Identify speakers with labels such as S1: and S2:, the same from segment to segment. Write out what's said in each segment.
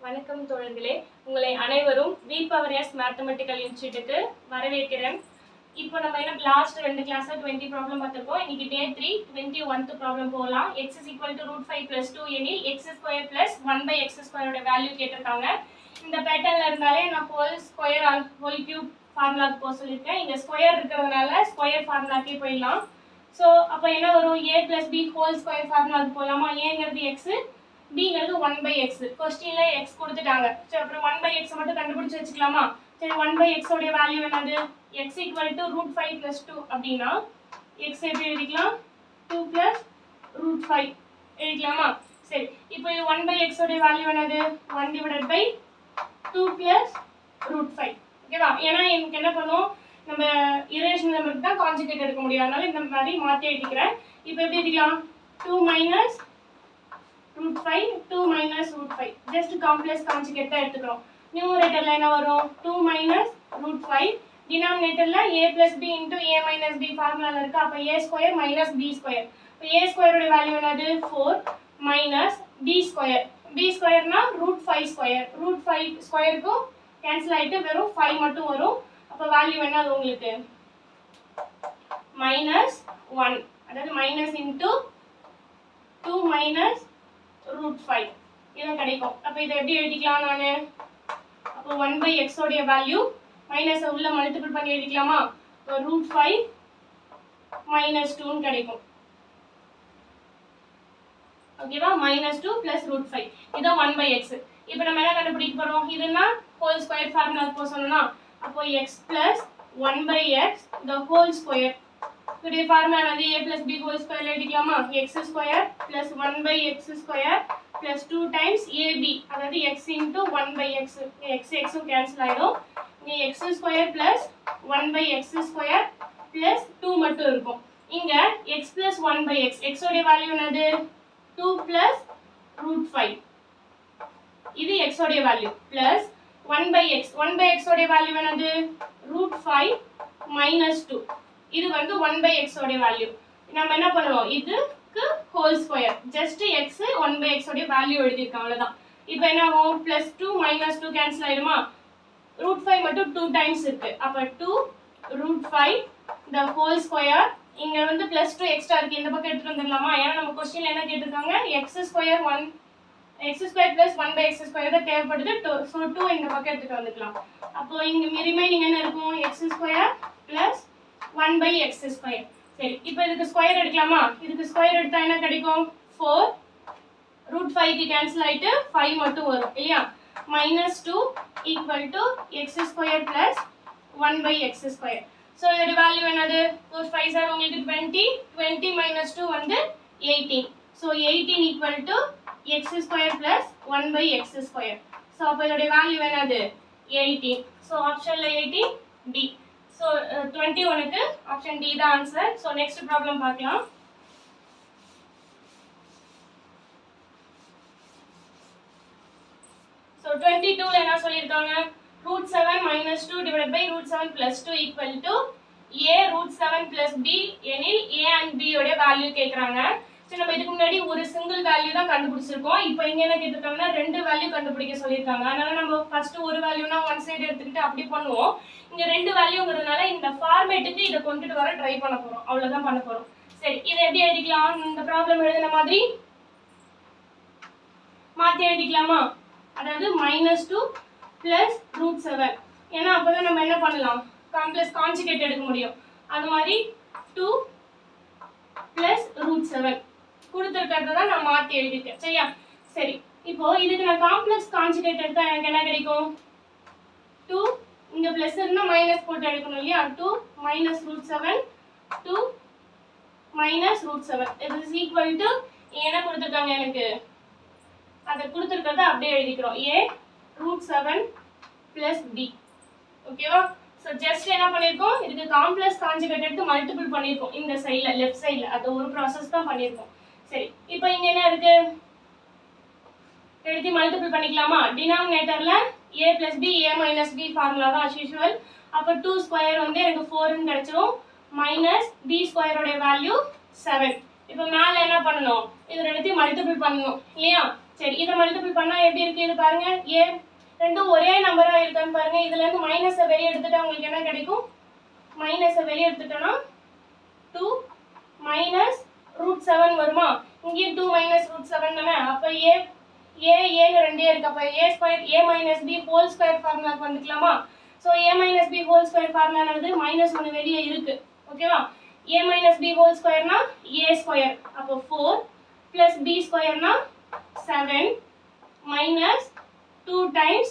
S1: வணக்கம் தோழர்களே, உங்களை அனைவரும் V Power S மேத்தமெட்டிக்கல் இன்ஸ்டிடியூட்டுக்கு வரவேற்கிறேன். இப்போ நம்ம என்ன லாஸ்ட் 2 கிளாஸ்ல 20 ப்ராப்ளம் பார்த்திருக்கோம். இன்னைக்கு டே 3 21th ப்ராப்ளம் போகலாம். x √5 + 2 எனில் x² + 1/x² ஓட வேல்யூ கேட்டிருக்காங்க. இந்த பேட்டர்ன்ல இருந்தாலே நான் ஹோல் ஸ்கொயர் ஹோல் கியூப் ஃபார்முலாக்கு போக சொல்லியிருக்கேன். இங்க ஸ்கொயர் இருக்கிறதுனால ஸ்கொயர் ஃபார்முலாக்கே போயிடலாம். ஸோ அப்போ என்ன வரும்? a + b ஹோல் ஸ்கொயர் ஃபார்முலாக்கு போகலாமா? ஏங்கிறது x, bங்கிறது 1/x. கொஸ்டின்ல x கொடுத்துட்டாங்க. சரி, அப்புறம் 1/x மட்டும் கண்டுபிடிச்சு வச்சுக்கலாமா? சரி, 1/x உடைய வேல்யூ என்னது? x √5 + 2 அப்படின்னா x எப்படி எழுதிக்கலாம்? 2 + √5 எழுதிக்கலாமா? சரி, இப்போ இது 1/x உடைய வேல்யூ என்னது? 1/2 + √5. ஓகேவா? ஏன்னா எனக்கு என்ன பண்ணும், நம்ம இரேஷனல் நம்பருக்கு தான் கான்ஜுகேட் எடுக்க முடியும். அதனால இந்த மாதிரி மாற்றி எழுதிக்கிறேன். இப்போ எப்படி எழுதிக்கலாம்? 2 - √5 2 - √5 ஜஸ்ட் காம்ப்ளெக்ஸ் கான்ஜுகேட் தான் எடுத்துக்கிறோம். நியூமரேட்டர்ல என்ன வரும்? 2 - √5. டினாமினேட்டர்ல a + b * a - b ஃபார்முலால இருக்கு. அப்ப a² - b². இப்போ a² ஓட வேல்யூ என்னது? 4 - b². b² னா √5². √5² க்கும் கேன்சல் ஆயிட்டு வெறும் 5 மட்டும் வரும். அப்ப வேல்யூ என்னது உங்களுக்கு? -1. அதாவது மைனஸ் இன்டு 2 - √5 இது கிடைக்கும். அப்ப இதை எப்படி எழுதிக்கலாம் நானு? அப்போ 1/x உடைய வேல்யூ மைனஸ் உள்ள மல்டிபிள் பண்ணி எழுதிக்கலாமா? இப்போ √5 - 2 ன்னு கிடைக்கும். ஓகேவா? -2 + √5 இதான் 1/x. இப்போ நம்ம என்ன கண்டுபிடிக்க போறோம்? இதுனா ஹோல் ஸ்கொயர் ஃபார்முலாக்கு போக சொன்னோம்னா, அப்போ x + 1/x the whole square. இதோட ஃபார்முலா என்னது? a + b whole square எழுதிக்கலாமா? x² + 1/x² + 2 times ab, அதாவது x * 1/x. x ம் கேன்சல் ஆயிடும். இங்க x² + 1/x² + 2 மட்டும் இருக்கும். இங்க x + 1/x. x உடைய வேல்யூ என்னது? 2 + √5. இது x உடைய வேல்யூ ப்ளஸ் 1/x. 1/x உடைய வேல்யூ என்னது? √5 - 2. இது வந்து 1/x உடைய வேல்யூ. நம்ம என்ன பண்ணுவோம்? இதுக்கு whole square. Just x 1/x உடைய வேல்யூ எழுதிருக்கோம், அவ்வளவுதான். இப்போ என்ன ஆகும்? +2 - 2 கேன்சல் ஆயிடுமா? √5 மட்டும் 2 டைம்ஸ் இருக்கு. அப்ப 2 √5 the whole square. இங்க வந்து +2 எக்ஸ்ட்ரா இருக்கு, இந்த பக்கம் எடுத்துட்டு வந்துடலாமா? ஏன்னா நம்ம क्वेश्चनல என்ன கேட்டிருக்காங்க? x² + 1/x² தான் தேவைப்படுது. ஸோ 2 இந்த பக்கம் எடுத்துட்டு வந்துக்கலாம். அப்போ இங்க ரிமைனிங் என்ன இருக்கும்? x² + 1/x². சரி, இப்போ இதுக்கு ஸ்கொயர் எடுக்கலாமா? இதுக்கு ஸ்கொயர் எடுத்தா என்ன கிடைக்கும்? 4. √5 க்கு கேன்சல் ஆயிட்டு 5 மட்டும் வரும் இல்லையா? -2 = x² + 1/x². ஸோ இதோட வேல்யூ என்னது? 4 5 are உங்களுக்கு 20. 20 - 2 வந்து 18. So 18 = x² + 1/x². ஸோ அப்போ இதோட வேல்யூ என்னது? 18. ஸோ ஆப்ஷன்ல 18 D. ஸோ 21க்கு ஆப்ஷன் D தான் ஆன்சர். ஸோ நெக்ஸ்ட் ப்ராப்ளம் பார்க்கலாம். ஸோ 22ல என்ன சொல்லியிருக்காங்க? √7 - 2 / √7 + 2 = a √7 + b எனில் a and b உடைய வேல்யூ கேக்குறாங்க. சோ நம்ம இதுக்கு முன்னாடி ஒரு சிங்கிள் வேல்யூ தான் கண்டுபிடிச்சிருக்கோம். இப்போ இங்க என்ன கேட்டிருக்காங்கன்னா ரெண்டு வேல்யூ கண்டுபிடிக்க சொல்லிருக்காங்க. அதனால நம்ம ஃபர்ஸ்ட் ஒரு வேல்யூனா ஒன் சைடு எடுத்துக்கிட்டு அப்படி பண்ணுவோம். இங்க ரெண்டு வேல்யூங்கிறதுனால இந்த ஃபார்மேட்டுக்கு இத கொண்டுட்டு வர ட்ரை பண்ண போறோம். அவ்வளவுதான் பண்ண போறோம். சரி, இத எப்படி எழுதிக்கலாம்? இந்த ப்ராப்ளம் எழுதுன மாதிரி மாத்தி எழுதிக்கலாமா? அதாவது -2 + √7. ஏன்னா அப்பதான் நம்ம என்ன பண்ணலாம்? காம்ப்ளெக்ஸ் கான்ஜுகேட் எடுக்க முடியும். அது மாதிரி 2 + √7 கொடுத்திருக்கிறத தான் நான் மாத்தி எழுதிட்டேன். சரியா? சரி, இப்போ இதுக்கு நான் காம்ப்ளெக்ஸ் கான்ஜுகேட் எடுத்தா எனக்கு என்ன கிடைக்கும்? 2 இங்க பிளஸ் இருந்தா மைனஸ் போட்டு எடுக்கணும் இல்லையா? 2 - √7 2 - √7 is equal to என்ன கொடுத்திருக்காங்க எனக்கு? அதை கொடுத்திருக்கிறத அப்படியே எழுதிக்கிறோம். a √7 + b. ஓகேவா? சோ ஜஸ்ட் என்ன பண்ணிருக்கோம்? இதுக்கு காம்ப்ளெக்ஸ் கான்ஜுகேட் எடுத்து மல்டிபிள் பண்ணிருக்கோம். இந்த சைடுல லெஃப்ட் சைடுல அது ஒரு process தான் பண்ணிருக்கோம். சரி, இப்போ இங்க என்ன இருக்கு? எடுத்து மல்டிபிள் பண்ணிக்கலாமா? டினாமினேட்டர்ல a + b a - b formula தான் as usual. அப்ப 2² வந்து எனக்கு 4 ன்னு கிடைச்சிரும். -b² உடைய வேல்யூ 7. இப்போ மேல என்ன பண்ணனும்? இது ரெண்டுத்தையும் மல்டிபிள் பண்ணனும் இல்லையா? சரி இதை மல்டிபிள் பண்ணா எப்படி இருக்கு இது பாருங்க ஏ ரெண்டும் ஒரே நம்பரா இருக்கான்னு பாருங்க இதுல இருந்து மைனஸை வெளியே எடுத்துட்டா உங்களுக்கு என்ன கிடைக்கும் மைனஸை வெளியே எடுத்துட்டோம்னா 2 minus root 7 வருமா இங்கேயும் 2 minus root 7 தானே அப்போ ஏன்னு ரெண்டே இருக்கு அப்போ a square a minus b whole square ஃபார்முலாக்கு வந்துக்கலாமா so a minus b whole square ஃபார்முலானது மைனஸ் ஒன்று வெளியே இருக்கு ஓகேவா a minus b whole squareனா a square அப்போ 4 plus b squareனா 7 minus 2 times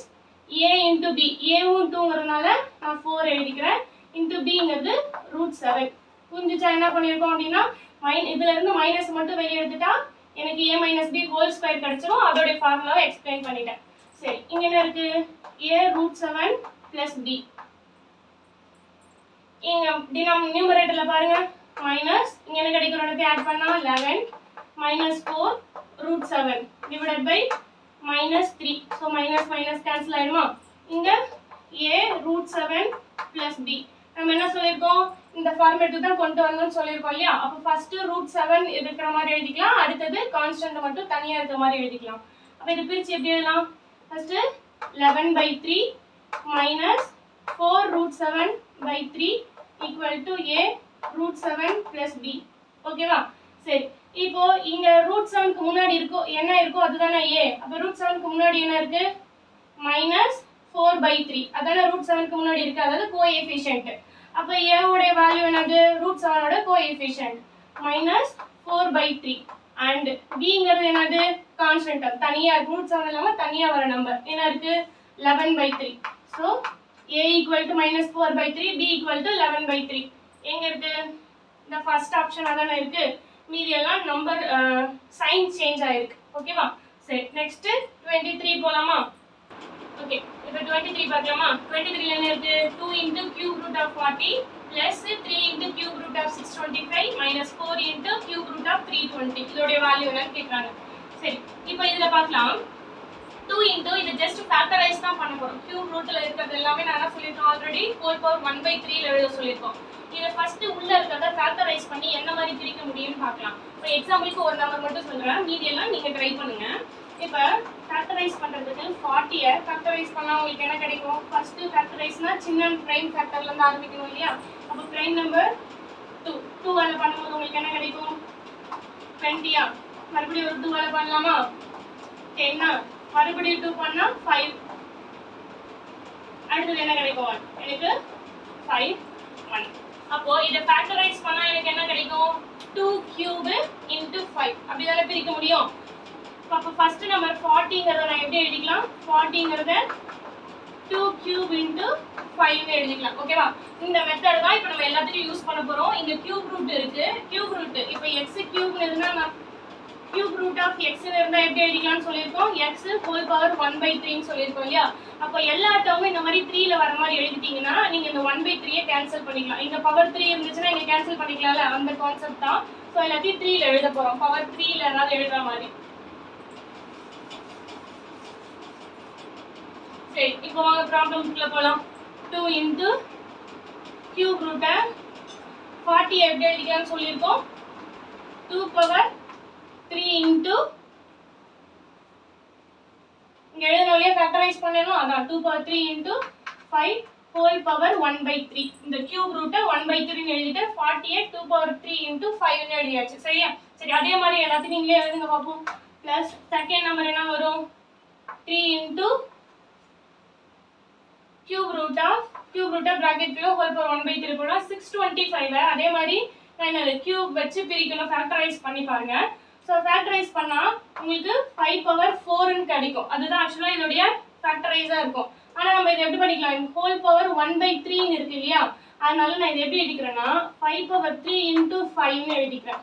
S1: a into b a-வும் 2ங்கிறதுனால நான் 4 எழுதிக்கிறேன் into b-ங்கிறது root 7 புரிஞ்சுச்சா என்ன பண்ணியிருக்கோம் அப்படின்னா இதுல இருந்து மைனஸ் மட்டும் வெளியே எடுத்துட்டா எனக்கு a minus b whole square கிடைச்சிரும் அதோட ஃபார்முலாவை எக்ஸ்பிளைன் பண்ணிட்டேன் சரி இங்க என்ன இருக்கு a root 7 plus b இங்க நியூமரேட்டர்ல பாருங்க மைனஸ் இங்க என்ன கிடைக்கும் ரெண்டுத்தையும் ஆட் பண்ணா 11 minus 4 root 7 divided by minus 3 so minus minus cancel ஆயிடுமா இங்க a root 7 plus b நம்ம என்ன சொல்லிருக்கோம் இந்த ஃபார்மேட்டுக்கு தான் கொண்டு வரணும்னு சொல்லிருக்கோம் இல்லையா அப்போ ஃபர்ஸ்ட் ரூட் 7 இருக்கிற மாதிரி எழுதிக்கலாம் அடுத்தது கான்ஸ்டன்ட் மட்டும் தனியா இருக்கிற மாதிரி எழுதிக்கலாம் அப்போ இது பிரிச்சு எப்படி எழுதலாம் first 11/3 minus 4 root 7/3 equal to a root 7 plus b ஓகேவா சரி இப்போ இங்க root 7 க்கு முன்னாடி என்ன இருக்கோ அதுதானே a அப்போ root 7 க்கு முன்னாடி என்ன இருக்கு minus 4/3 அதான root 7 க்கு முன்னாடி இருக்கு அதாவது கோஎஃபிஷியன்ட் அப்ப a ஓட வேல்யூ என்னது root 7 ஓட கோஎஃபிஷியன்ட் minus 4/3 and b ங்கிறது என்னது கான்ஸ்டன்ட் தனியா root 7 இல்லாம தனியா வர நம்பர் என்ன இருக்கு 11/3 so a equal to minus 4/3 b equal to 11/3 எங்க இருக்கு இந்த ஃபர்ஸ்ட் ஆப்ஷன் அதானே இருக்கு மீதி எல்லாம் நம்பர் சைன் சேஞ்ச் ஆயிருக்கு ஓகேவா சரி நெக்ஸ்ட் 23 போலாமா ஓகே இப்போ 23 பார்க்கலாமா 23 ல என்ன இருக்கு 2 into cube root of 40 plus 3 into cube root of 625 minus 4 into cube root of 320 இதோட வேல்யூ என்னன்னு கேக்குறாங்க சரி இப்போ இதல பார்க்கலாம் 2 into இது ஜஸ்ட் ஃபேக்டரைஸ் தான் பண்ண போறோம் cube rootல இருக்கிறது எல்லாமே நான் என்ன சொல்லிருக்கேன் ஆல்ரெடி 4 power 1/3 ல எழுத சொல்லிருக்கோம் இத ஃபர்ஸ்ட் உள்ள இருக்கறத ஃபேக்டரைஸ் பண்ணி என்ன மாதிரி பிரிக்க முடியும்னு பார்க்கலாம் இப்போ எக்ஸாம்பிளுக்கு ஒரு நம்பர் மட்டும் சொல்றேன் மீதி எல்லாம் நீங்க ட்ரை பண்ணுங்க இப்போ ஃபேக்டரைஸ் பண்றதுக்கு 40 ஐ ஃபேக்டரைஸ் பண்ணா உங்களுக்கு என்ன கிடைக்கும் ஃபர்ஸ்ட் ஃபேக்டரைஸ்னா சின்ன பிரைம் ஃபேக்டர்ல இருந்து ஆரம்பிக்கணும் இல்லையா அப்ப பிரைம் நம்பர் 2 2 ஆல பண்ணும்போது உங்களுக்கு என்ன கிடைக்கும் 20 ஆ மறுபடியும் ஒரு 2 ஆல பண்ணலாமா 10 ஆ மறுபடியும் 2 பண்ணா 5 அடுத்து என்ன கிடைக்கும் எனக்கு 5 1 அப்போ இத ஃபேக்டரைஸ் பண்ணா எனக்கு என்ன கிடைக்கும் 2 cube into 5 அப்படி தான பிரிக்க முடியும் அப்ப ஃபர்ஸ்ட் நம்பர் 40 ங்கறத நான் எப்படி எழுதிக்கலாம் 40 ங்கறத 2 cube into 5 னு எழுதிக்கலாம் ஓகேவா இந்த மெத்தட் தான் இப்போ நம்ம எல்லாத்தையும் யூஸ் பண்ண போறோம் இங்க cube root இருக்கு cube root இப்போ x cube னு இருந்தா நான் cube root of x னு இருந்தா எப்படி எழுதிக்கலாம்னு சொல்லிருக்கோம் x whole power 1/3 னு சொல்லிருக்கோம் இல்லையா அப்ப எல்லா டேர்மும் இந்த மாதிரி 3 ல வர மாதிரி எழுதிட்டீங்கன்னா நீங்க இந்த 1/3 ஐ கேன்சல் பண்ணிக்கலாம் இந்த பவர் 3 இருந்துச்சுனா இங்க கேன்சல் பண்ணிக்கலாம்ல அந்த கான்செப்ட் தான் சோ எல்லாத்தையும் 3 ல எழுத போறோம் பவர் 3 ல ஏதாவது எழுதுற மாதிரி சரி இப்போ வாங்க ப்ராப்ளம்க்குள்ள போலாம் 2 into cube root 40 எப்படி எழுதிக்கலாம்னு சொல்லிருக்கோம் 2 power 3 into இங்க எழுதணும்ல ஃபேக்டரைஸ் பண்ணனும் அதான் 2 power 3 into 5 whole power 1/3 இந்த cube root 1/3 னு எழுதிட்டு 40 ஐ 2 power 3 into 5 னு எழுதியாச்சு சரியா சரி அதே மாதிரி எல்லாத்தையும் நீங்களே எழுதுங்க பாப்போம் பிளஸ் செகண்ட் நம்பர் என்ன வரும் 3 into cube root bracket குள்ள whole power 1/3 போனா 625 அதே மாதிரி நான் இந்த cube வச்சு பிரிக்கணும் ஃபேக்டரைஸ் பண்ணி பாருங்க சோ ஃபேக்டரைஸ் பண்ணா உங்களுக்கு 5 power 4 ன்னு கிடைக்கும் அதுதான் एक्चुअली இதோட ஃபேக்டரைஸா இருக்கும் ஆனா நம்ம இத எப்படி படிக்கலாம் whole power 1/3 ன்னு இருக்கு இல்லையா அதனால நான் இத எப்படி எழுதிக்கிறேன்னா 5 power 3 into 5 ன்னு எழுதிக்கிறேன்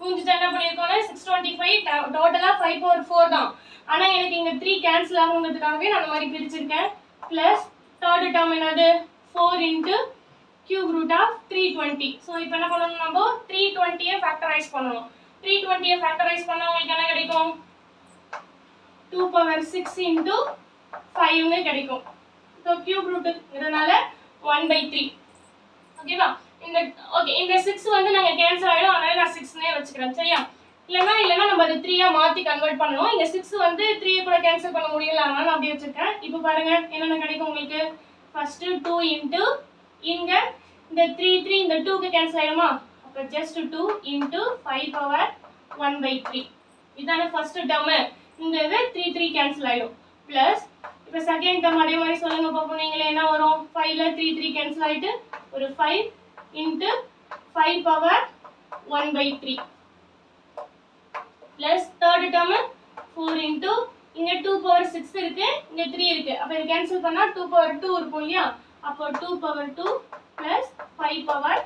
S1: புரிஞ்சுச்சா என்ன பண்ணிருக்கோம்னா 625 டோட்டலா 5 power 4 தான் ஆனா எனக்கு இங்க 3 கேன்சல் ஆகும்ங்கிறதுக்காகவே நான் அந்த மாதிரி பிரிச்சிருக்கேன் பிளஸ் தேர்ட் டேர்ம் என்னது 4 into cube root of 320 so இப்போ என்ன பண்ணனும் நம்ம 320 ஐ ஃபேக்டரைஸ் பண்ணனும் 320 ஐ ஃபேக்டரைஸ் பண்ணா உங்களுக்கு என்ன கிடைக்கும் 2 power 6 into 5 ன்னு கிடைக்கும் சோ cube root இதனால 1/3 ஓகேவா இந்த 6 வந்து நாங்க கேன்சல் ஆயிடும் அதனால நான் 6 னே வச்சுக்கிறேன் சரியா இல்லைன்னா நம்ம அது 3-ஆ மாற்றி கன்வெர்ட் பண்ணணும். இங்கே 6 வந்து 3 கூட கேன்சல் பண்ண முடியல, அதனால அப்படி வச்சுருக்கேன். இப்போ பாருங்க என்னென்ன கிடைக்கும் உங்களுக்கு. ஃபர்ஸ்ட் 2 இன்ட்டு இங்கே இந்த 3 இந்த 2க்கு கேன்சல் ஆகிடுமா, அப்போ ஜஸ்ட் 2 இன்ட்டு 5 பவர் 1/3 இதான ஃபர்ஸ்ட் டேர்மு. இந்த இது 3 கேன்சல் ஆகிடும். ப்ளஸ் இப்போ செகண்ட் டேர்ம் அதே மாதிரி சொல்லுங்க பார்ப்போம். நீங்களே என்ன வரும், 5ல 3 கேன்சல் ஆகிட்டு ஒரு 5 into 5 power 1/3 plus third term 4 into இங்கே 2 பவர் 6 இருக்கு, இங்கே 3 இருக்கு, அப்போ இது கேன்சல் பண்ணால் 2 பவர் 2 இருக்கும் இல்லையா, அப்போ 2 பவர் 2 ப்ளஸ் 5 பவர்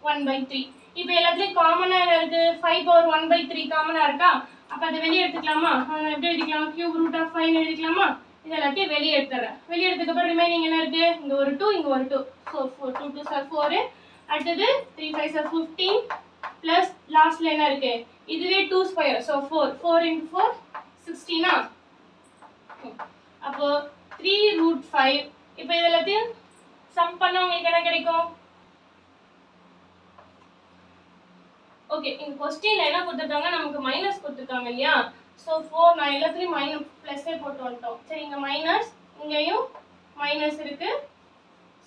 S1: 1/3. இப்போ எல்லாத்துலேயும் காமனாக என்ன இருக்கு, 5 பவர் 1/3 காமனாக இருக்கா, அப்போ அதை வெளியே எடுத்துக்கலாமா. எப்படி எழுதிக்கலாம், கியூப் ரூட் ஆஃப் 5 எழுதிக்கலாமா. இது எல்லாத்தையும் வெளியே எடுத்துறேன். வெளியே எடுத்ததுக்கப்புறம் ரிமைனிங் என்ன இருக்கு, இங்கே ஒரு 2 இங்கே ஒரு 2, ஸோ 2 2 சார் 4. அடுத்தது 3 5 சார் 15 ப்ளஸ் லாஸ்ட்ல என்ன இருக்கு, இதுவே 2 ஸ்கொயர், ஸோ 4 இன்ட்டு 4 16. அப்போ 3 ரூட் 5. இப்போ இது எல்லாத்தையும் சம் பண்ண உங்களுக்கு என்ன கிடைக்கும். ஓகே, இந்த கொஸ்டின்ல என்ன கொடுத்துருக்காங்க, நமக்கு மைனஸ் கொடுத்துருக்காங்க இல்லையா, ஸோ 4 நான் எல்லாத்துலேயும் மைனஸ் ப்ளஸ்ஸே போட்டு வந்துட்டோம். சரி, இங்கே மைனஸ், இங்கேயும் மைனஸ் இருக்கு.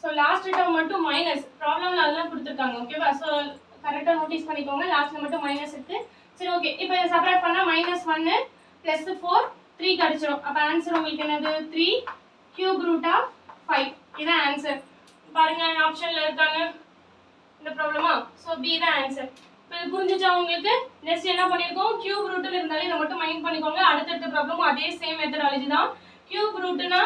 S1: ஸோ லாஸ்ட் டேர்ம் மட்டும் மைனஸ், ப்ராப்ளம்ல அதெல்லாம் கொடுத்துருக்காங்க. ஓகேவா, ஸோ கரெக்டாக நோட்டீஸ் பண்ணிக்கோங்க, லாஸ்ட்ல மட்டும் மைனஸ் இருக்கு. சரி ஓகே, இப்போ இதை சப்ராக்ட் பண்ணால் -1 ப்ளஸ் 4 3 கிடைச்சிடும். அப்போ ஆன்சர் உங்களுக்கு என்னது, 3 கியூப் ரூட் ஆஃப் 5. இதுதான் ஆன்சர். பாருங்க ஆப்ஷன்ல இருக்காங்க இந்த ப்ராப்ளமா, ஸோ பி தான் ஆன்சர். இப்போ இது புரிஞ்சிச்சா உங்களுக்கு. நெக்ஸ்ட் என்ன பண்ணியிருக்கோம், கியூப் ரூட்னு இருந்தாலே இதை மட்டும் மைண்ட் பண்ணிக்கோங்க. அடுத்தடுத்த ப்ராப்ளமும் அதே சேம் மெத்தடாலஜி தான். கியூப் ரூட்னா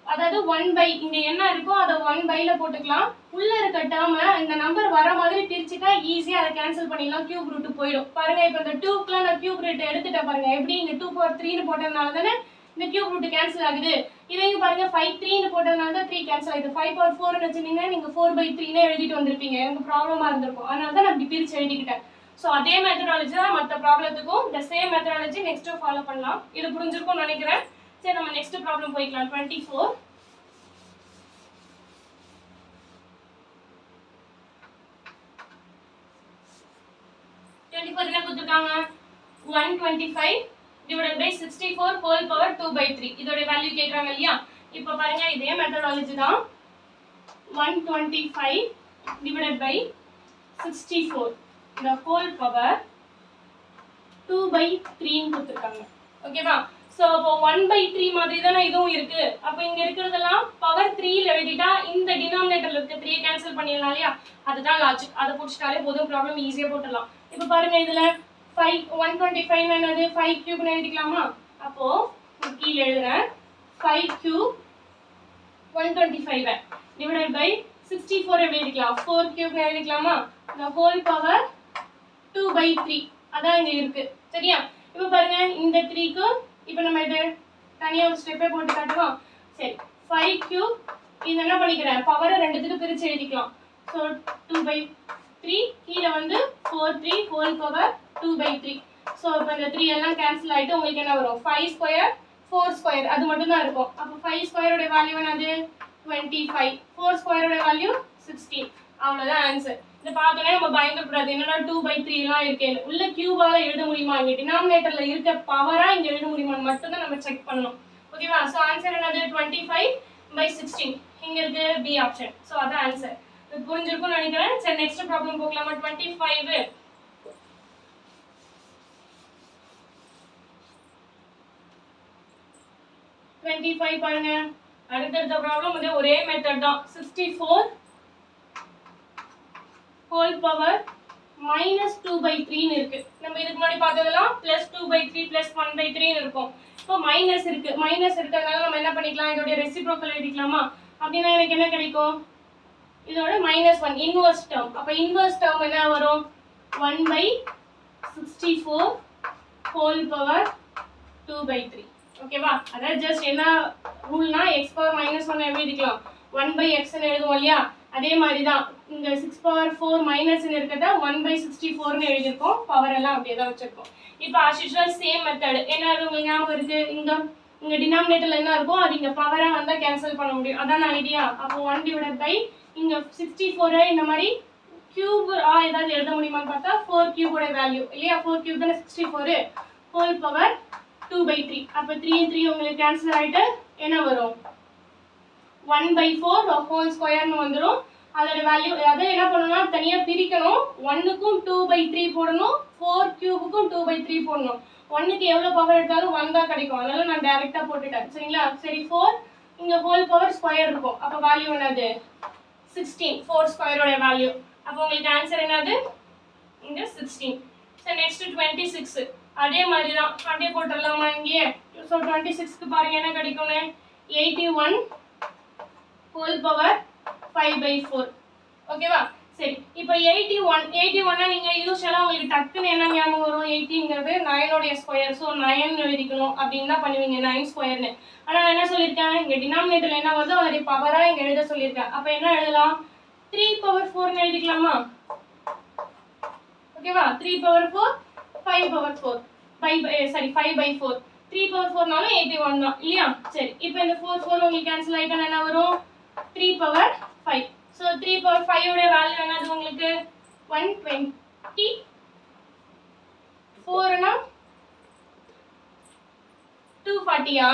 S1: அதாவது 1/, இங்க என்ன இருக்கோ அதை 1/ல போட்டுக்கலாம். உள்ள இருக்க டேர்மை இந்த நம்பர் வர மாதிரி பிரிச்சுட்டா ஈஸியா அதை கேன்சல் பண்ணிடலாம், கியூப் ரூட் போயிடும். பாருங்க இப்போ இந்த 2க்குலாம் நான் கியூப் ரூட் எடுத்துட்டேன் பாருங்க, எப்படி இங்க 2 பவர் 3ன்னு போட்டதுனால தானே இந்த கியூப் ரூட் கேன்சல் ஆகுது. இதையும் பாருங்க 5 3ன்னு போட்டதுனால தான் 3 கேன்சல் ஆகுது. 5 பவர் 4ன்னு வச்சிருந்தீங்கன்னா நீங்க 4/3ன்னு எழுதிட்டு வந்திருப்பீங்க, எனக்கு ப்ராப்ளமா இருந்திருக்கும். அதனால தான் நான் இப்படி பிரிச்சு எழுதிக்கிட்டேன். ஸோ அதே மெத்தடாலஜி தான் மற்ற ப்ராப்ளத்துக்கும், இந்த சேம் மெத்தடாலஜி நெக்ஸ்ட் ஃபாலோ பண்ணலாம். இது புரிஞ்சிருக்கும்னு நினைக்கிறேன். சரி, நம்ம நெக்ஸ்ட் ப்ராப்ளம் போய்க்கலாம். 24 என்ன கொடுத்துருக்காங்க, 125 divided by 64 whole power 2/3 இதோட வேல்யூ கேட்குறாங்க இல்லையா. இப்போ பாருங்க இதே மெத்தடாலஜி தான். 125 divided by 64 the whole power 2/3 கொடுத்துருக்காங்க. ஓகேவா, ஸோ அப்போ 1/3 மாதிரி தானே இதுவும் இருக்கு. அப்போ இங்க இருக்கிறதெல்லாம் பவர் 3ல எழுதிட்டா இந்த டினாமினேட்டர்ல இருக்க 3 கேன்சல் பண்ணிடலாம் இல்லையா, அதுதான் லாஜிக். அதை பிடிச்சிட்டாலே போதும், ப்ராப்ளம் ஈஸியாக போட்டுடலாம். இப்போ பாருங்க இதுல 125 என்னது 5 கியூப்னு எழுதிக்கலாமா. அப்போ கீழே எழுதுறேன் 5 கியூப் 125 டிவைடட் பை 64 எப்படி எழுதிக்கலாம், 4 கியூப்னு எழுதிக்கலாமா. the whole power 2/3 அதான் இங்க இருக்கு. சரியா, இப்போ பாருங்க இந்த 3க்கு இப்போ நம்ம இது தனியா ஒரு ஸ்டெப்பே போட்டு காட்டுவோம். சரி, 5 கியூப் இது என்ன பண்ணிக்கிறேன், பவரை ரெண்டுத்துக்கு பிரிச்சு எழுதிக்கலாம். ஸோ 2/3 கீழே வந்து 4 3 whole power 2/3. ஸோ இப்போ இந்த 3 எல்லாம் கேன்சல் ஆகிட்டு உங்களுக்கு என்ன வரும், 5 ஸ்கொயர் 4 ஸ்கொயர் அது மட்டும் தான் இருக்கும். அப்போ 5 ஸ்கொயரோட வேல்யூ என்னது 25, 4 ஸ்கொயரோட வேல்யூ 16. அவ்வளோதான் ஆன்சர். இதை பார்த்தோன்னே நம்ம பயங்கரக்கூடாது, என்னன்னா 2/3 எல்லாம் இருக்கேன் உள்ள கியூபால எழுத முடியுமா, இங்கே டினாமினேட்டர்ல இருக்க பவரா இங்கே எழுத முடியுமான்னு மட்டும்தான் நம்ம செக் பண்ணணும். ஓகேவா, ஸோ ஆன்சர் என்னது 25/16 இங்க இருக்கு பி ஆப்ஷன். ஸோ அதான் ஆன்சர். இது புரிஞ்சிருக்கும்னு நினைக்கிறேன். சரி, நெக்ஸ்ட் ப்ராப்ளம் போகலாமா. 25 பாருங்க, அடுத்த ப்ராப்ளம் வந்து ஒரே மெத்தட் தான். 64 whole power -2/3 இருக்கு. நம்ம இதுக்கு முன்னாடி பார்த்ததெல்லாம் +2/3 +1/3 இருக்கும். இப்போ மைனஸ் இருக்கு, மைனஸ் இருக்கிறதுனால நம்ம என்ன பண்ணிக்கலாம், இதோட ரெசிப்ரோக்கல் எழுதிக்கலாமா. அப்படின்னா எனக்கு என்ன கிடைக்கும், இதோட -1 இன்வர்ஸ் டேர்ம். அப்போ இன்வர்ஸ் டேர்ம் என்ன வரும், 1/64 whole power 2/3. ஓகேவா, அதாவது ஜஸ்ட் என்ன ரூல்னா x பவர் -1 எழுதிக்கலாம், 1/x எழுதுவோம் இல்லையா. அதே மாதிரி தான் இங்க 6 பவர் 4 மைனஸ் இருக்கிறத 1/64 எழுதியிருக்கோம். பவர் எல்லாம் அப்படியே தான் வச்சிருக்கோம். இப்போ as usual சேம் மெத்தட். என்ன உங்களுக்கு ஞாபகம் இருக்கு, இங்க டினாமினேட்டர்ல என்ன இருக்கும் அது இங்க பவரா வந்தா கேன்சல் பண்ண முடியும், அதான் ஐடியா. அப்போ 1 டிவைடட் பை இங்க 64 இந்த மாதிரி கியூப் ஏதாவது எழுத முடியுமான்னு பார்த்தா 4 கியூபோட வேல்யூ இல்லையா 4 கியூப் தானே 64 ஹோல் பவர் 2/3 அப்போ 3 3 உங்களுக்கு கேன்சல் ஆகிட்டு என்ன வரும் 1/4 ஹோல் ஸ்கொயர்னு வந்துடும் அதோட வேல்யூ அதை என்ன பண்ணணும்னா தனியாக பிரிக்கணும் 1க்கும் 2/3 போடணும் 4 கியூபுக்கும் 2/3 போடணும் 1க்கு எவ்வளோ பவர் எடுத்தாலும் 1 தான் கிடைக்கும் அதனால நான் டைரெக்டாக போட்டுட்டேன் சரிங்களா சரி 4 இங்கே ஹோல் பவர் ஸ்கொயர் இருக்கும் அப்போ வேல்யூ என்னது 16 4 ஸ்கொயரோட வேல்யூ அப்போ உங்களுக்கு ஆன்சர் என்னது இங்கே 16 சரி நெக்ஸ்ட் 26 அதே மாதிரி தான் அப்படியே போட்டுடலாமா இங்கேயே ஸோ 26க்கு பாருங்க என்ன கிடைக்கும்னு 81 ஹோல் பவர் 5/4 ஓகேவா சரி இப்போ 81 நீங்க யூசுவலா உங்களுக்கு டக்குன்னு என்ன ஞாபகம் வரும் 80ங்கிறது 9 ஸ்கொயர் ஸோ 9 எழுதிக்கணும் அப்படின்னு தான் பண்ணுவீங்க 9 ஸ்கொயர்னு ஆனால் நான் என்ன சொல்லியிருக்கேன் இங்கே டினாமினேட்டர்ல என்ன வருதோ அதோடைய பவரா இங்க எழுத சொல்லியிருக்கேன் அப்போ என்ன எழுதலாம் 3/4 எழுதிக்கலாமா ஓகேவா 3/4 5/4 5/4 3/4னாலும் 81 தான் இல்லையா சரி இப்போ இந்த 4 உங்களுக்கு கேன்சல் ஆயிட்டா என்ன வரும் 3/5 ஸோ 3/5 உடைய வேல்யூ என்னது உங்களுக்கு 120 4னா 240யா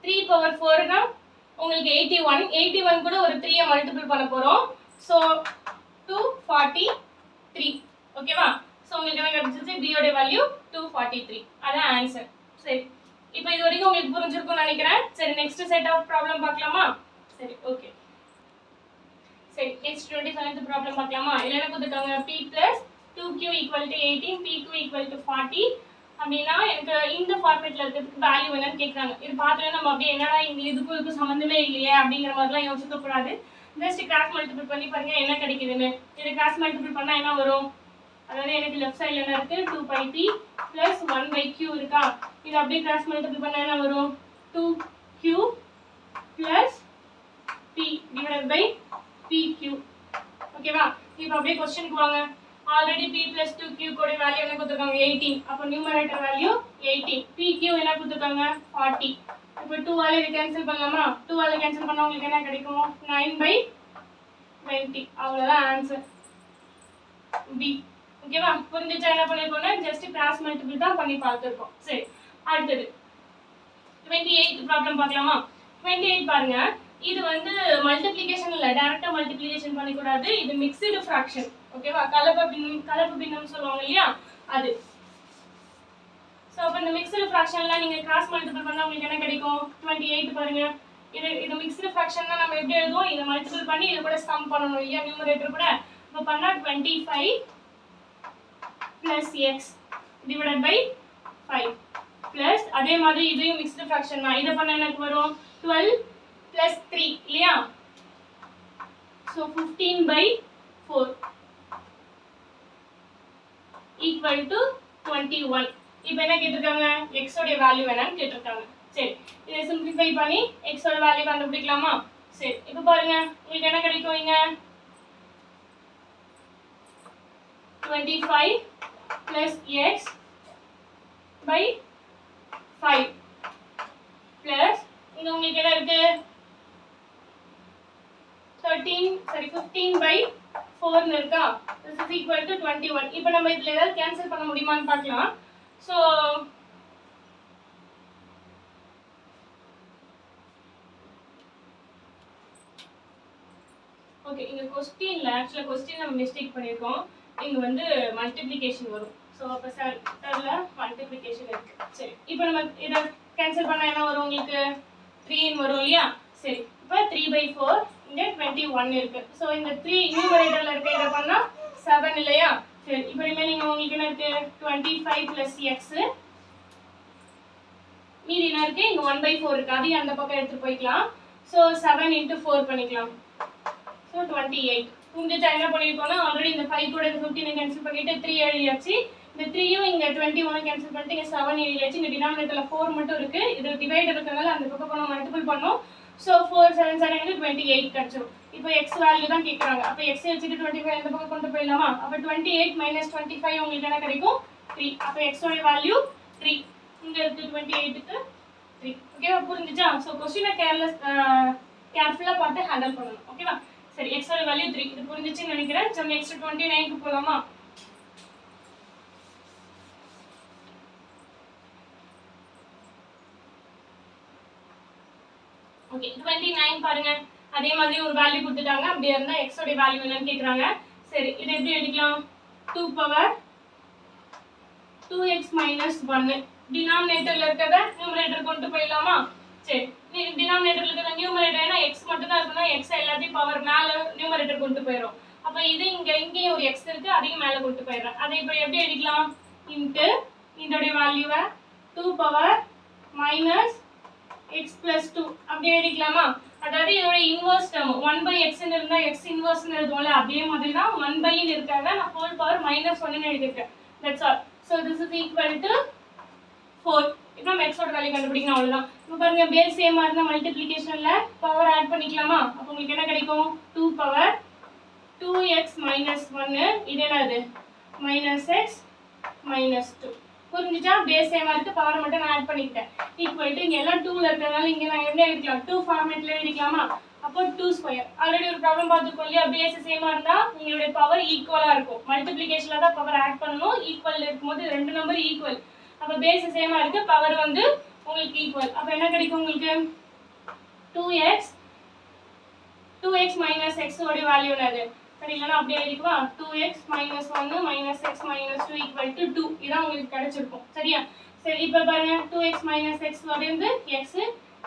S1: 3/4னா உங்களுக்கு 81 கூட ஒரு 3 மல்டிபிள் பண்ண போறோம் ஸோ 243 ஓகேவா ஸோ உங்களுக்கு என்ன கிடைச்சிச்சு b உடைய வேல்யூ 243 அதான் ஆன்சர் சரி இப்போ இது வரைக்கும் உங்களுக்கு புரிஞ்சிருக்கும்னு நினைக்கிறேன் சரி நெக்ஸ்ட் செட் ஆஃப் ப்ராப்ளம் பார்க்கலாமா சரி ஓகே சரி நெக்ஸ்ட் 27th ப்ராப்ளம் பார்க்கலாமா இதுல என்ன கொடுத்துட்டாங்க p + 2q = 18 pq = 40 அப்படினா எனக்கு இந்த ஃபார்மேட்ல இருக்கிறதுக்கு வேல்யூ என்னன்னு கேக்குறாங்க இது பார்த்தா நம்ம அப்படியே என்னடா இந்த இதுக்கு சம்பந்தமே இல்லையே அப்படிங்கிற மாதிரிலாம் யோசிக்க கூடாது ஜஸ்ட் கிராஸ் மல்டிபிள் பண்ணி பாருங்க என்ன கிடைக்குதுன்னு இது கிராஸ் மல்டிபிள் பண்ணா என்ன வரும் அதாவது எனக்கு லெஃப்ட் சைடுல என்ன இருக்கு 2πp + 1/q இருக்கா இது அப்படியே கிராஸ் மல்டிபிள் பண்ணா என்ன வரும் 2q + p / pq ஓகேவா இப்போ அப்படியே क्वेश्चनக்கு வாங்க ஆல்ரெடி p + 2q கோட வேல்யூ என்ன கொடுத்திருக்காங்க 18 அப்ப நியூமரேட்டர் வேல்யூ 18 pq என்ன கொடுத்திருக்காங்க 40 இப்போ 2 ஆல இத கேன்சல் பண்ணலாமா 2 ஆல கேன்சல் பண்ணா உங்களுக்கு என்ன கிடைக்கும் 9/20 அவ்வளவுதான் ஆன்சர் b ஓகேவா புரிஞ்சுச்சா என்ன பண்ணிருக்கோம்னா ஜஸ்ட் கிராஸ் மல்டிபிள் தான் பண்ணி பார்த்திருக்கோம் சரி அடுத்து 28th ப்ராப்ளம் பார்க்கலாமா 28 பாருங்க இது வந்து மல்டிப்ளிகேஷன் இல்ல டைரக்டா மல்டிப்ளிகேஷன் பண்ண கூடாது இது மிக்ஸ்டு ஃபிராக்ஷன் ஓகேவா கலப்பு பின்னம் சொல்லுவாங்க இல்லையா அது சோ அப்ப இந்த மிக்ஸ்டு ஃபிராக்ஷன்ல நீங்க கிராஸ் மல்டிபிள் பண்ணா உங்களுக்கு என்ன கிடைக்கும் 28 பாருங்க இது மிக்ஸ்டு ஃபிராக்ஷன்னா நம்ம எப்படி எழுதுவோம் இத மல்டிபிள் பண்ணி இது கூட சம் பண்ணனும் இல்லையா நியூமரேட்டர் கூட அப்ப பண்ணா 25 + x divided by 5 plus அதே மாதிரி இதையும் mixed fraction தான் இத பண்ணா எனக்கு வரும் 12 + 3 இல்லையா so 15/4 equal to 21 இப்போ என்ன கேட்டிருக்காங்க x உடைய வேல்யூ என்னன்னு கேட்டிருக்காங்க சரி இதை சிம்பிளிஃபை பண்ணி x உடைய வேல்யூ கண்டுபிடிக்கலாமா சரி இப்போ பாருங்க உங்களுக்கு என்ன கிடைக்கும் இங்க 25 + x by 5 plus இங்க உங்களுக்கு என்ன இருக்கு 15/4 ன்னு இருக்கா this is equal to 21 இப்போ நம்ம இதுல ஏதாவது கேன்சல் பண்ண முடியுமான்னு பார்க்கலாம் சோ ஓகே இங்க क्वेश्चनல நம்ம மிஸ்டேக் பண்ணிருக்கோம் இங்க வந்து மல்டிப்ளிகேஷன் வரும் சோ அப்ப சென்டர்ல மல்டிப்ளிகேஷன் இருக்கு சரி இப்போ நம்ம இத கேன்சல் பண்ணா என்ன வரும் உங்களுக்கு 3 ன்னு வரும் இல்லையா சரி இப்போ 3/4 இங்க 21 இருக்கு சோ இந்த 3 நியூமரேட்டர்ல இருக்க இத பண்ணா 7 இல்லையா சரி இப்போ ரிமைனிங் உங்களுக்கு என்ன இருக்கு 25 + x மீதி என்ன இருக்கு இங்க 1/4 இருக்கு அது அந்த பக்கம் எடுத்து போய்க்கலாம் சோ 7 × 4 பண்ணிக்கலாம் சோ 28 புரிஞ்சுச்சா என்ன பண்ணிருக்கோம்னா ஆல்ரெடி இந்த 5 கூட இந்த 15 கேன்சல் பண்ணிட்டு 3 எழுதியாச்சு இந்த 3யும் இங்க 21 கேன்சல் பண்ணிட்டு இங்க 7 எழுதியாச்சு இந்த டினாமினேட்டர்ல 4 மட்டும் இருக்கு இது டிவைடர் இருக்கறனால அந்த பக்கம் போனா மல்டிபிள் பண்ணோம் சோ 4 7 7 க்கு 28 கிடைச்சிரும் இப்போ x வேல்யூ தான் கேக்குறாங்க அப்ப x வச்சிட்டு 25 இந்த பக்கம் கொண்டு போயிடலாமா அப்ப 28 - 25 உங்களுக்கு என்ன கிடைக்கும் 3 அப்ப x உடைய வேல்யூ 3 இங்க இருக்கு 28 க்கு 3 ஓகேவா புரிஞ்சுச்சா சோ क्वेश्चन கேர்ஃபுல்லா பார்த்து ஹேண்டில் பண்ணனும் ஓகேவா சரி x ஓட வேல்யூ 3 இது புரிஞ்சிச்சுன்னு நினைக்கிறேன். சோ நெக்ஸ்ட் 29 க்கு போலாமா? ஓகே 29 பாருங்க. அதே மாதிரி ஒரு வேல்யூ கொடுத்துட்டாங்க. அப்படியே இருந்தா x ஓட வேல்யூ என்னன்னு கேக்குறாங்க. சரி இதை எப்படி எடுக்கலாம்? 2 பவர் 2x minus 1 டினாமினேட்டர்ல இருக்கத நியூமரேட்டர் கொண்டு போயிடலாமா? சரி டினாமினேட்டர்ல இருக்கிற நியூமரேட்டர்னா x மட்டும் தான் இருக்குன்னா x எல்லாத்தையும் பவர் மேல நியூமரேட்டர் கொண்டு போயிடும். அப்ப இது இங்கேயும் ஒரு x இருக்கு, அதையும் மேல கொண்டு போயிடுறேன். அதை இப்போ எப்படி எடுக்கலாம்? இன்ட்டு இதோட வேல்யூவை 2 பவர் மைனஸ் x plus 2 அப்படியே எடுக்கலாமா? அதாவது இதோட இன்வர்ஸ் டேர்ம் 1/x ன்னு இருந்தா x இன்வர்ஸ் ன்னு எழுதுவோம்ல, அதே மாதிரி தான் 1/, ன்னு இருக்காங்க. நான் ஹோல் பவர் -1 ன்னு எழுதிருக்கேன். That's all. So this is equal to 4. இப்போ நம்ம x ஓட வேல்யூ கண்டுபிடிக்கணும் அவ்வளவுதான். இப்போ பாருங்க பேஸ் சேமா இருந்தா மல்டிப்ளிகேஷன்ல பவர் ஆட் பண்ணிக்கலாமா? அப்ப உங்களுக்கு என்ன கிடைக்கும்? 2 பவர் 2x minus 1 இது என்னது? -x minus 2. புரிஞ்சுச்சா? பேஸ் சேமா இருக்கு, பவர் மட்டும் நான் ஆட் பண்ணிட்டேன். ஈக்குவல் டு இங்க எல்லாம் 2 ல இருக்கறதால இங்க நான் என்ன எழுதிக்கலாம்? 2 ஃபார்மட்ல எழுதிக்கலாமா? அப்போ 2 ஸ்கொயர். ஆல்ரெடி ஒரு ப்ராப்ளம் பார்த்துக்கோம் இல்லையா? பேஸ் சேமா இருந்தா உங்களுடைய பவர் ஈக்குவலா இருக்கும். மல்டிப்ளிகேஷன்ல தான் பவர் ஆட் பண்ணனும். ஈக்குவல் இருக்கும்போது ரெண்டு நம்பர் ஈக்குவல். அப்ப பேஸ் சேமா இருக்கு, பவர் வந்து உங்களுக்கு ஈக்குவல். அப்ப என்ன கிடைக்கும் உங்களுக்கு? 2x minus x ஓட வேல்யூ என்னது? சரிங்களா? அப்படியே எழுதிக்குவா? 2x minus 1 minus x minus 2 equal to 2. இதான் உங்களுக்கு கிடைச்சிருக்கும். சரியா? சரி இப்போ பாருங்க 2x minus x ஓட இருந்து x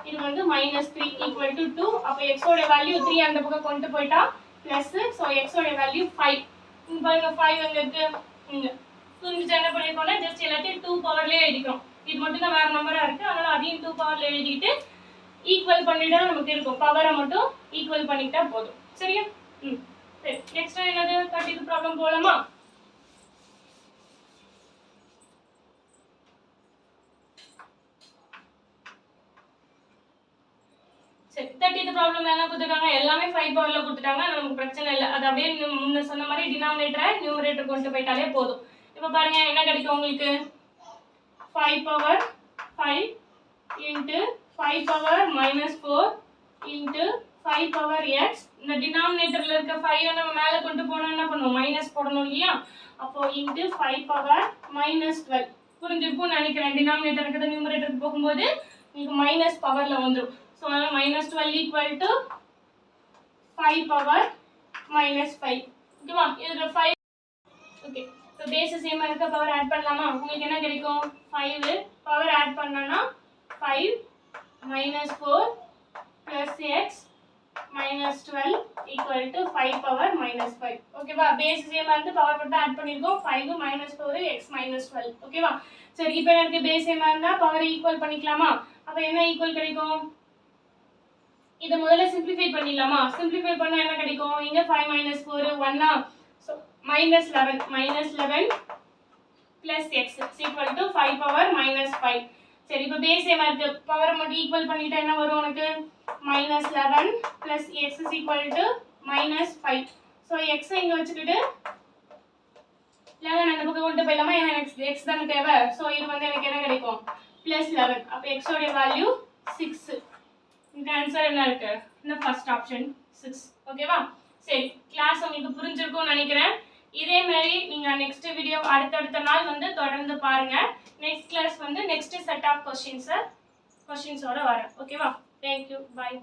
S1: இது வந்து -3 equal to 2. அப்ப x ஓட வேல்யூ 3 அந்த பக்கம் கொண்டு போய்ட்டா பிளஸ். சோ x ஓட வேல்யூ 5. இங்க பாருங்க 5 எங்க இருக்கு? இங்க. புரிஞ்சுச்சா என்ன பண்ணிருக்கோம்னா ஜஸ்ட் எல்லாத்தையும் 2 பவர்லயே எழுதிக்கிறோம். இது மட்டும் தான் வேற நம்பரா இருக்கு. அதனால அதையும் 2 பவர்ல எழுதிட்டு ஈக்குவல் பண்ணிட்டா நமக்கு இருக்கும். பவரை மட்டும் ஈக்குவல் பண்ணிட்டா போதும். சரியா? சரி நெக்ஸ்ட் என்னது? 32 ப்ராப்ளம் போலாமா? சரி 32 ப்ராப்ளம்ல என்ன கொடுத்துட்டாங்க? எல்லாமே 5 பவர்ல கொடுத்துட்டாங்க. நமக்கு பிரச்சனை இல்லை. அது அப்படியே முன்ன சொன்ன மாதிரி டினாமினேட்டரை நியூமரேட்டர் கொண்டு போயிட்டாலே போதும். இப்போ பாருங்க என்ன கிடைக்கும் உங்களுக்கு? 5 power 5 into 5 power -4 into 5 power x. இந்த டினாமினேட்டர்ல இருக்க 5 நம்ம மேல கொண்டு போனா என்ன பண்ணுவோம்? மைனஸ் போடணும் இல்லையா? அப்போ into 5 பவர் -12. புரிஞ்சிருக்கும்னு நினைக்கிறேன். டினாமினேட்டர் இருக்கிறது நியூமரேட்டருக்கு போகும்போது உங்களுக்கு மைனஸ் பவர்ல வந்துடும். ஸோ அதனால -12 equal to 5 பவர் -5. ஓகேவா? இதுல 5. ஓகே ஸோ பேஸ் சேமா இருக்க பவர் ஆட் பண்ணலாமா? உங்களுக்கு என்ன கிடைக்கும்? 5 பவர் ஆட் பண்ணனா 5 -4 plus x -12 equal to 5 power -5. ஓகேவா? பேஸ் சேமா இருந்து பவர் மட்டும் ஆட் பண்ணிருக்கோம். 5 -4 x -12. ஓகேவா? சரி இப்போ எனக்கு பேஸ் சேமா இருந்தா பவர் ஈக்குவல் பண்ணிக்கலாமா? அப்ப என்ன ஈக்குவல் கிடைக்கும்? இத முதல்ல சிம்பிளிஃபை பண்ணிடலாமா? சிம்பிளிஃபை பண்ணா என்ன கிடைக்கும்? இங்க 5 -4 1 ஆ. So -11 plus x is equal to 5 power -5. சரி இப்போ பேஸ் சேமா இருக்கு, பவர் மட்டும் ஈக்குவல் பண்ணிட்டா என்ன வரும் உனக்கு? -11 plus x is equal to -5. So x இங்க வச்சுக்கிட்டு 11 அந்த பக்கம் கொண்டு போயிடலாமா? ஏன்னா எனக்கு x தான தேவை. சோ இது வந்து எனக்கு என்ன கிடைக்கும்? +11. அப்ப x ஓட வேல்யூ 6. இந்த ஆன்சர் என்ன இருக்கு? இந்த ஃபர்ஸ்ட் ஆப்ஷன் 6. ஓகேவா? சரி கிளாஸ் உங்களுக்கு புரிஞ்சிருக்கும்னு நினைக்கிறேன். இதே மாதிரி நீங்க நெக்ஸ்ட் வீடியோ அடுத்த நாள் வந்து தொடர்ந்து பாருங்க. நெக்ஸ்ட் கிளாஸ் வந்து நெக்ஸ்ட் செட் ஆஃப் क्वेश्चंस ஓட வரேன். ஓகேவா? Thank you. Bye.